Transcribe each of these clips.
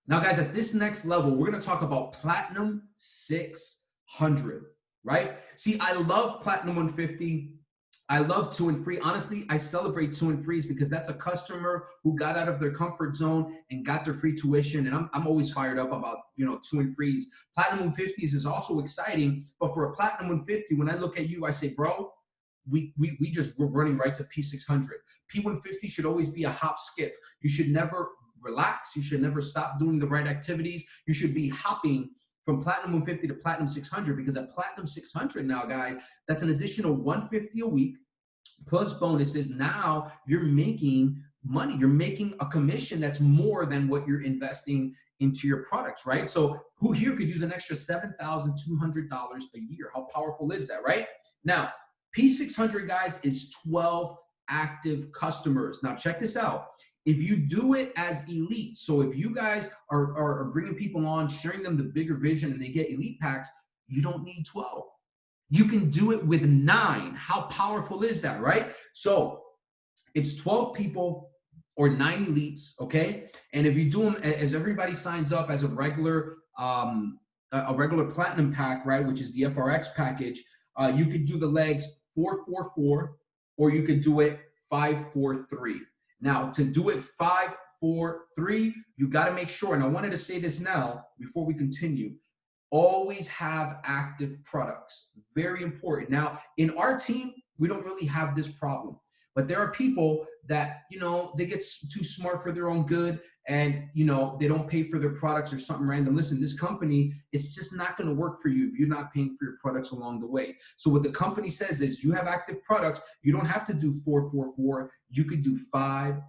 Now, guys, at this next level, we're going to talk about Platinum 600, right? See, I love Platinum 150. I love 2 and free. Honestly, I celebrate 2 and frees because that's a customer who got out of their comfort zone and got their free tuition. And I'm always fired up about, 2 and frees. Platinum 150s is also exciting, but for a Platinum 150, when I look at you, I say, bro, we're running right to P600. P150 should always be a hop skip. You should never relax. You should never stop doing the right activities. You should be hopping from Platinum 150 to Platinum 600, because at Platinum 600 now, guys, that's an additional 150 a week plus bonuses. Now you're making money. You're making a commission that's more than what you're investing into your products, right? So who here could use an extra $7,200 a year? How powerful is that, right? Now, P600, guys, is 12 active customers. Now, check this out. If you do it as elite, so if you guys are bringing people on, sharing them the bigger vision, and they get elite packs, you don't need 12. You can do it with 9. How powerful is that, right? So it's 12 people or 9 elites, okay? And if you do them, as everybody signs up as a regular platinum pack, right, which is the FRX package, you could do the legs 4-4-4, or you could do it 5-4-3. Now, to do it 5-4-3, you got to make sure, and I wanted to say this now before we continue, always have active products. Very important. Now, in our team, we don't really have this problem, but there are people that, they get too smart for their own good, and, they don't pay for their products or something random. Listen, this company, it's just not going to work for you if you're not paying for your products along the way. So what the company says is, you have active products. You don't have to do 4-4-4. You could do 5-4-3.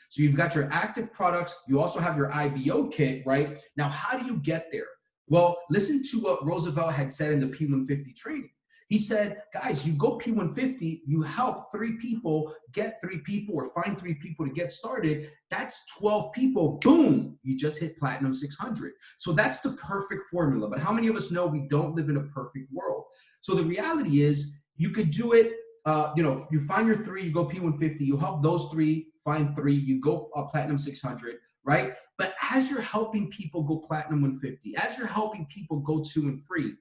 So you've got your active products. You also have your IBO kit, right? Now, how do you get there? Well, listen to what Roosevelt had said in the P150 training. He said, guys, you go P150, you help 3 people, get 3 people, or find 3 people to get started. That's 12 people. Boom, you just hit Platinum 600. So that's the perfect formula. But how many of us know we don't live in a perfect world? So the reality is, you could do it, you find your 3, you go P150, you help those 3, find 3, you go Platinum 600, right? But as you're helping people go Platinum 150, as you're helping people go 2 and free,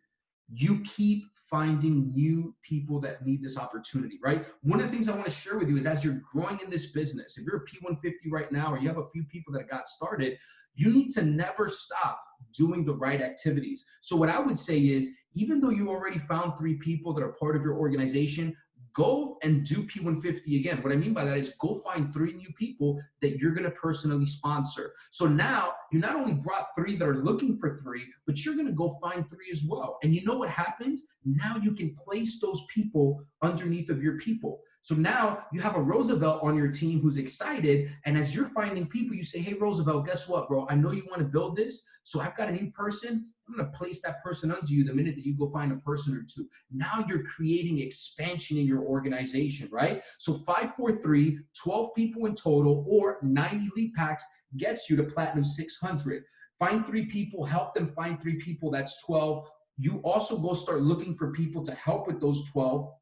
you keep finding new people that need this opportunity, right? One of the things I want to share with you is, as you're growing in this business, if you're a P150 right now, or you have a few people that got started, you need to never stop doing the right activities. So what I would say is, even though you already found 3 people that are part of your organization, go and do P150 again. What I mean by that is, go find 3 new people that you're going to personally sponsor. So now you not only brought 3 that are looking for 3, but you're going to go find 3 as well. And you know what happens? Now you can place those people underneath of your people. So now you have a Roosevelt on your team who's excited. And as you're finding people, you say, hey, Roosevelt, guess what, bro? I know you want to build this. So I've got a new person. I'm going to place that person under you the minute that you go find a person or 2. Now you're creating expansion in your organization, right? So 5-4-3, 12 people in total, or 9 elite packs gets you to Platinum 600. Find 3 people, help them find 3 people, that's 12. You also go start looking for people to help with those 12,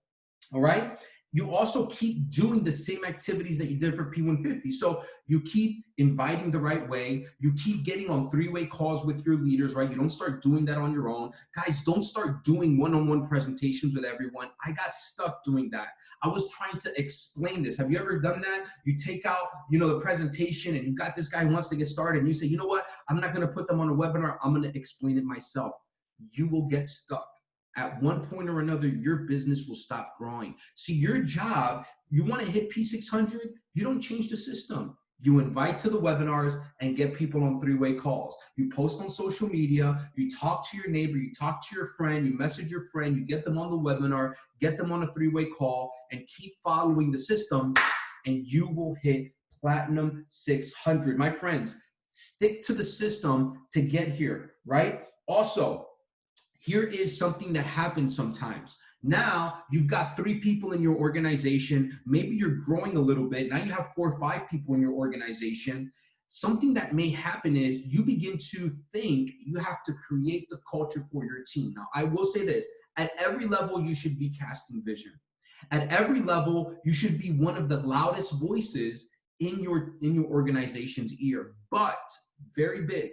all right? You also keep doing the same activities that you did for P150. So you keep inviting the right way. You keep getting on 3-way calls with your leaders, right? You don't start doing that on your own. Guys, don't start doing one-on-one presentations with everyone. I got stuck doing that. I was trying to explain this. Have you ever done that? You take out, the presentation, and you've got this guy who wants to get started, and you say, you know what? I'm not going to put them on a webinar. I'm going to explain it myself. You will get stuck. At one point or another, your business will stop growing. See, your job, you want to hit P600, you don't change the system. You invite to the webinars and get people on 3-way calls. You post on social media, you talk to your neighbor, you talk to your friend, you message your friend, you get them on the webinar, get them on a 3-way call, and keep following the system, and you will hit Platinum 600. My friends, stick to the system to get here, right? Also, here is something that happens sometimes. Now you've got 3 people in your organization. Maybe you're growing a little bit. Now you have 4 or 5 people in your organization. Something that may happen is, you begin to think you have to create the culture for your team. Now, I will say this, at every level, you should be casting vision. At every level, you should be one of the loudest voices in your organization's ear. But very big,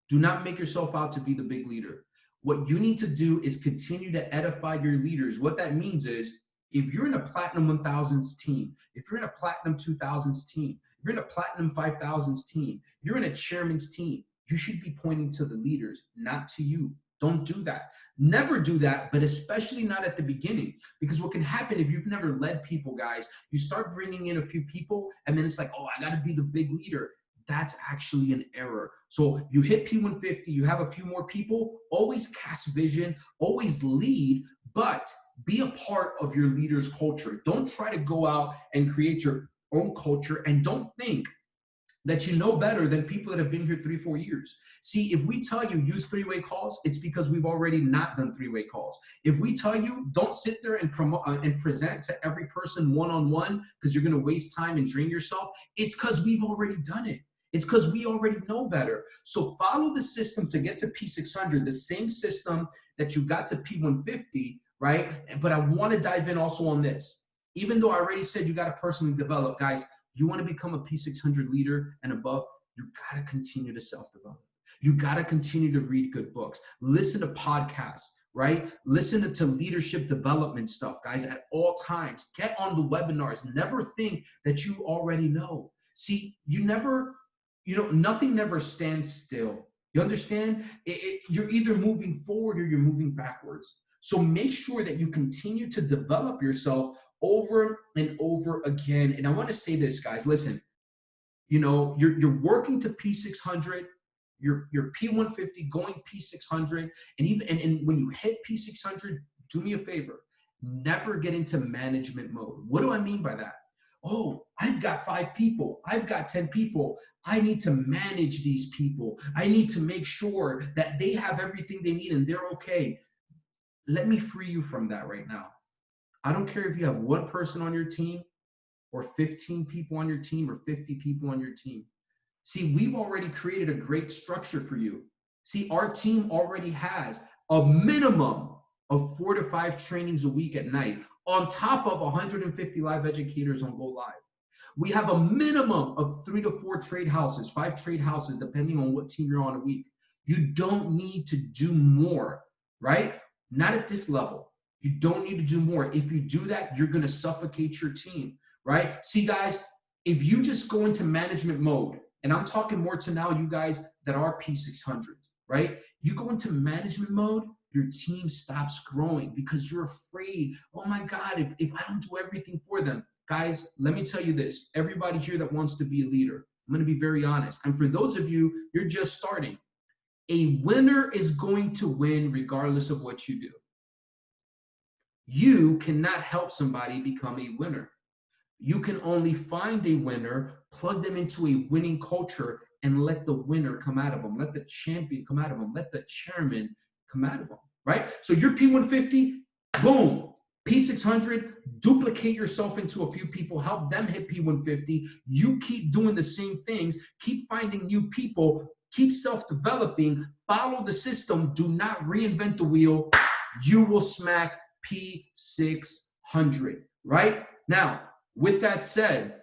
do not make yourself out to be the big leader. What you need to do is continue to edify your leaders. What that means is, if you're in a platinum 1000s team, if you're in a platinum 2000s team, if you're in a platinum 5000s team, you're in a chairman's team, you should be pointing to the leaders, not to you. Don't do that. Never do that, but especially not at the beginning. Because what can happen if you've never led people, guys, you start bringing in a few people, and then it's like, oh, I got to be the big leader. That's actually an error. So you hit P150, you have a few more people, always cast vision, always lead, but be a part of your leader's culture. Don't try to go out and create your own culture, and don't think that you know better than people that have been here 3-4 years. See, if we tell you use three-way calls, it's because we've already not done three-way calls. If we tell you don't sit there and promote and present to every person one-on-one because you're going to waste time and drain yourself, it's because we've already done it. It's because we already know better. So follow the system to get to P600, the same system that you got to P150, right? But I want to dive in also on this. Even though I already said you got to personally develop, guys, you want to become a P600 leader and above, you got to continue to self-develop. You got to continue to read good books, listen to podcasts, right? Listen to leadership development stuff, guys, at all times. Get on the webinars. Never think that you already know. See, nothing never stands still. You understand? You're either moving forward or you're moving backwards. So make sure that you continue to develop yourself over and over again. And I want to say this, guys, listen, you're working to P600, you're P150 going P600, and when you hit P600, do me a favor, never get into management mode. What do I mean by that? Oh, I've got 5 people. I've got 10 people. I need to manage these people. I need to make sure that they have everything they need and they're okay. Let me free you from that right now. I don't care if you have 1 person on your team or 15 people on your team or 50 people on your team. See, we've already created a great structure for you. See, our team already has a minimum of 4 to 5 trainings a week at night, on top of 150 live educators on Go Live. We have a minimum of 3 to 4 trade houses, 5 trade houses, depending on what team you're on a week. You don't need to do more, right? Not at this level. You don't need to do more. If you do that, you're going to suffocate your team, right? See, guys, if you just go into management mode, and I'm talking more to now you guys that are P600s, right? You go into management mode, your team stops growing because you're afraid. Oh my God, if I don't do everything for them. Guys, let me tell you this. Everybody here that wants to be a leader, I'm going to be very honest. And for those of you, you're just starting. A winner is going to win regardless of what you do. You cannot help somebody become a winner. You can only find a winner, plug them into a winning culture, and let the winner come out of them. Let the champion come out of them. Let the chairman come out of them, right? So you're P150, boom. P600, duplicate yourself into a few people, help them hit P150. You keep doing the same things, keep finding new people, keep self-developing, follow the system, do not reinvent the wheel. You will smack P600, right? Now, with that said,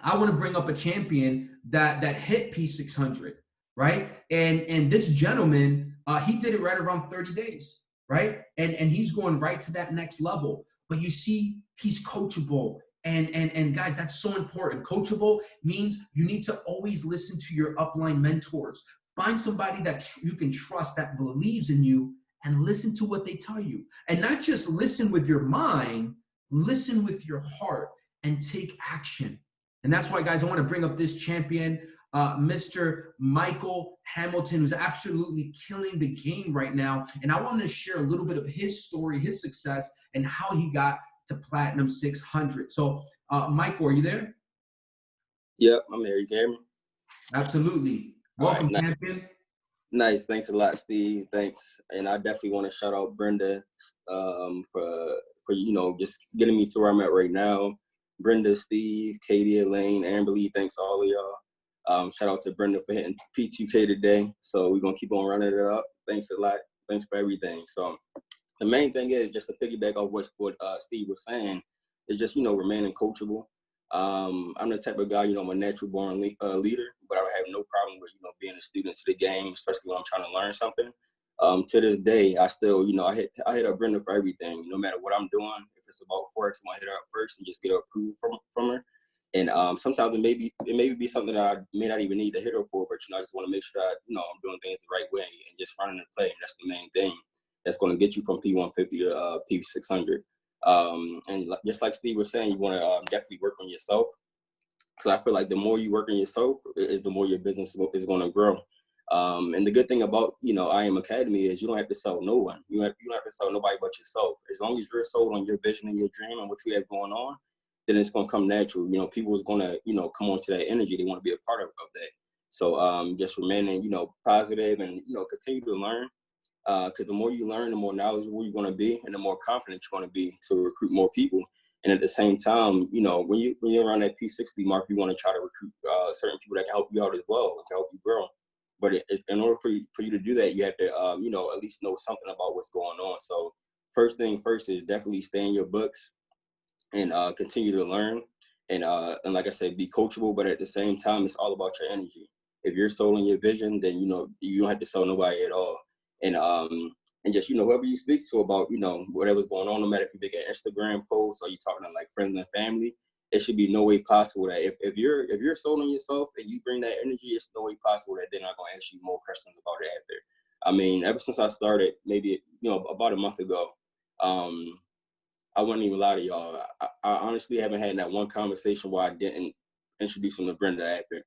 I want to bring up a champion that hit P600, right? And this gentleman, he did it right around 30 days, right? And he's going right to that next level. But you see, he's coachable. And guys, that's so important. Coachable means you need to always listen to your upline mentors. Find somebody that you can trust, that believes in you, and listen to what they tell you. And not just listen with your mind, listen with your heart and take action. And that's why, guys, I want to bring up this champion, Mr. Michael Hamilton, who's absolutely killing the game right now. And I want to share a little bit of his story, his success, and how he got to Platinum 600. So, Michael, are you there? Yep, I'm here. You can hear me? Absolutely. Welcome, champion. Nice. Thanks a lot, Steve. Thanks. And I definitely want to shout out Brenda for just getting me to where I'm at right now. Brenda, Steve, Katie, Elaine, Amberly, thanks to all of y'all. Shout out to Brenda for hitting P2K today. So we're going to keep on running it up. Thanks a lot. Thanks for everything. So the main thing is just to piggyback off what Steve was saying is just, remaining coachable. I'm the type of guy, I'm a natural born leader, but I have no problem with, being a student to the game, especially when I'm trying to learn something. To this day, I still, I hit up Brenda for everything, no matter what I'm doing. If it's about Forex, I'm gonna hit her up first and just get her approved from her. And sometimes it may be something that I may not even need to hit her for, but I just want to make sure that I'm doing things the right way and just running the play. And that's the main thing that's going to get you from P150 to P600. And just like Steve was saying, you want to definitely work on yourself, because I feel like the more you work on yourself is the more your business is going to grow. And the good thing about I Am Academy is you don't have to sell no one. You don't have to sell nobody but yourself. As long as you're sold on your vision and your dream and what you have going on, then it's going to come natural. People is going to come onto that energy. They want to be a part of that. So just remaining positive and continue to learn. Because the more you learn, the more knowledgeable you're going to be, and the more confident you're going to be to recruit more people. And at the same time, when you're around that P60 mark, you want to try to recruit certain people that can help you out as well, and can help you grow. But in order for you to do that, you have to, at least know something about what's going on. So first thing first is definitely stay in your books and continue to learn. And like I said, be coachable, but at the same time, it's all about your energy. If you're sold on your vision, then, you don't have to sell nobody at all. And just, whoever you speak to about, whatever's going on, no matter if you make an Instagram post or you're talking to like friends and family, it should be no way possible that if you're sold on yourself and you bring that energy, it's no way possible that they're not going to ask you more questions about it after. I mean, ever since I started, maybe, about a month ago, I wouldn't even lie to y'all. I honestly haven't had that one conversation where I didn't introduce them to Brenda after.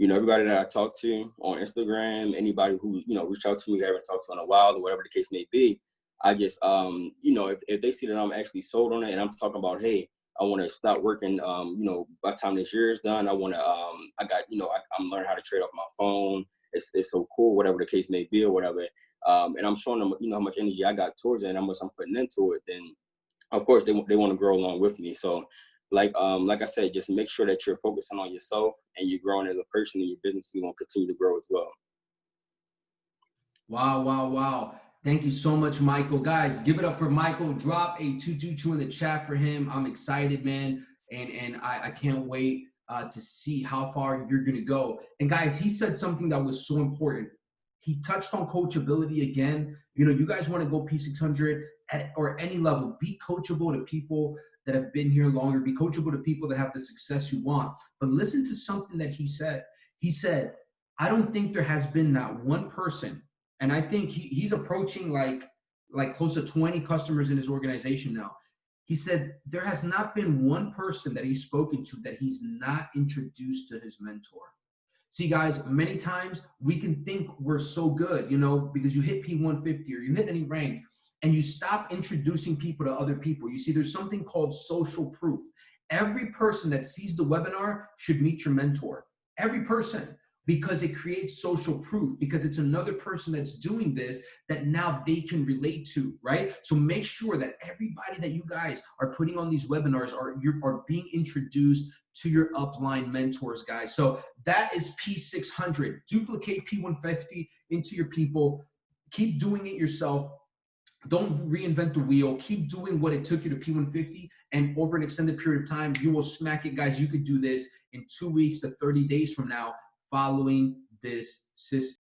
Everybody that I talk to on Instagram, anybody who, reach out to me, I haven't talked to in a while or whatever the case may be, I just, if they see that I'm actually sold on it and I'm talking about, hey, I want to stop working, by the time this year is done, I want to, I'm learning how to trade off my phone. It's so cool, whatever the case may be or whatever. And I'm showing them, how much energy I got towards it and how much I'm putting into it. Then, of course, they want to grow along with me. So, like I said, just make sure that you're focusing on yourself and you're growing as a person, and your business is going to continue to grow as well. Wow, wow, wow. Thank you so much, Michael. Guys, give it up for Michael. Drop a 222 in the chat for him. I'm excited, man. And I can't wait to see how far you're going to go. And guys, he said something that was so important. He touched on coachability again. You guys want to go P600 or any level, be coachable to people that have been here longer, be coachable to people that have the success you want. But listen to something that he said. He said, I don't think there has been not one person, and I think he's approaching like close to 20 customers in his organization now. He said there has not been one person that he's spoken to that he's not introduced to his mentor. See, guys, many times we can think we're so good, because you hit P150 or you hit any rank and you stop introducing people to other people. You see, there's something called social proof. Every person that sees the webinar should meet your mentor. Every person, because it creates social proof, because it's another person that's doing this that now they can relate to, right? So make sure that everybody that you guys are putting on these webinars are being introduced to your upline mentors, guys. So that is P600. Duplicate P150 into your people. Keep doing it yourself. Don't reinvent the wheel. Keep doing what it took you to P150, and over an extended period of time, you will smack it, guys. You could do this in 2 weeks to 30 days from now following this system.